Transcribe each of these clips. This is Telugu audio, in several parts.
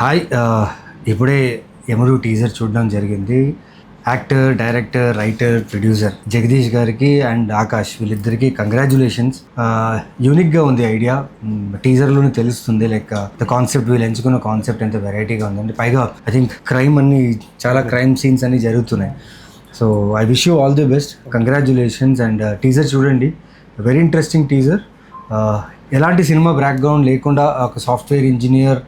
హాయ్ ఇప్పుడే యముడు టీజర్ చూడడం జరిగింది. Actor, director, writer, producer Jagadish గారికి అండ్ ఆకాష్ వీళ్ళిద్దరికీ కంగ్రాచులేషన్స్. యూనిక్గా ఉంది ఐడియా, టీజర్లోనే తెలుస్తుంది. లైక్ ద కాన్సెప్ట్, వీళ్ళు ఎంచుకున్న కాన్సెప్ట్ ఎంత వెరైటీగా ఉందండి. పైగా ఐ థింక్ క్రైమ్ చాలా క్రైమ్ సీన్స్ అన్నీ జరుగుతున్నాయి. So I wish you all the best, congratulations. And teaser చూడండి, వెరీ ఇంట్రెస్టింగ్ టీజర్. ఎలాంటి సినిమా బ్యాక్గ్రౌండ్ లేకుండా ఒక సాఫ్ట్వేర్ ఇంజనీర్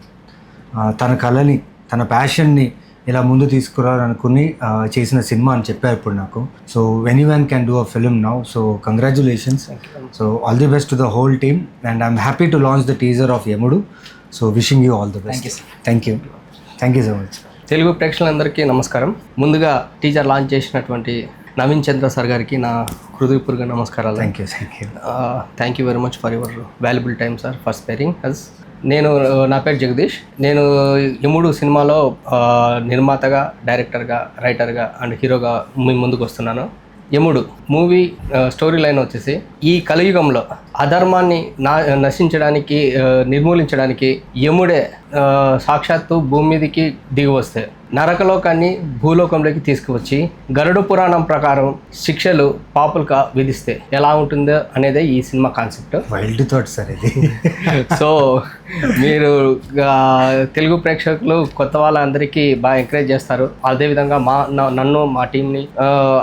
తన కళని, తన ప్యాషన్ని ఇలా ముందు తీసుకురావాలనుకుని చేసిన సినిమా అని చెప్పారు ఇప్పుడు నాకు. So anyone can do a film now. So congratulations. So all the best to the whole team and I'm happy to launch the teaser of Yamudu. So wishing you all the best. Thank you so much. Telugu ప్రేక్షకులందరికీ నమస్కారం. ముందుగా టీజర్ లాంచ్ చేసినటువంటి నవీన్ చంద్ర సార్ గారికి నా హృదయపూర్వక నమస్కారాలు. Thank you very much for your valuable time sir for sparing us. నా పేరు జగదీష్. నేను యముడు సినిమాలో నిర్మాతగా, డైరెక్టర్గా, రైటర్గా అండ్ హీరోగా మీ ముందుకు వస్తున్నాను. యముడు మూవీ స్టోరీ లైన్ వచ్చేసి, ఈ కలియుగంలో అధర్మాన్ని నశించడానికి, నిర్మూలించడానికి యముడే సాక్షాత్తు భూమి మీదకి దిగి వస్తే నరకలోకాన్ని భూలోకంలోకి తీసుకువచ్చి గరుడ పురాణం ప్రకారం శిక్షలు పాపులుగా విధిస్తే ఎలా ఉంటుందో అనేదే ఈ cinema concept. Wild thought sir ఇది. సో మీరు తెలుగు ప్రేక్షకులు కొత్త వాళ్ళందరికీ బాగా ఎంకరేజ్ చేస్తారు. అదేవిధంగా నన్ను మా టీంని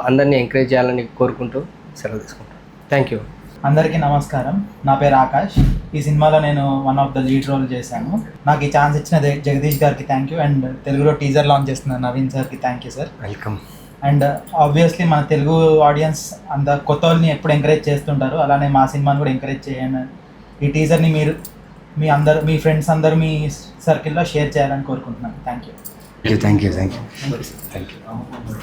అందరినీ ఎంకరేజ్ చేయాలని కోరుకుంటూ సెలవు తీసుకుంటాను. Thank you. అందరికీ నమస్కారం. నా పేరు ఆకాష్. ఈ సినిమాలో నేను one of the lead role చేశాను. నాకు ఈ ఛాన్స్ ఇచ్చిన జగదీష్ గారికి థ్యాంక్ యూ. అండ్ తెలుగులో టీజర్ లాంచ్ చేస్తున్న నవీన్ సార్కి thank you sir. Welcome. And obviously మన తెలుగు ఆడియన్స్ అంత కొత్త వాళ్ళని ఎప్పుడు ఎంకరేజ్ చేస్తుంటారు, అలానే మా సినిమాని కూడా ఎంకరేజ్ చేయండి. ఈ టీజర్ని మీరు మీ ఫ్రెండ్స్ అందరూ మీ సర్కిల్లో షేర్ చేయాలని కోరుకుంటున్నాను. Thank you.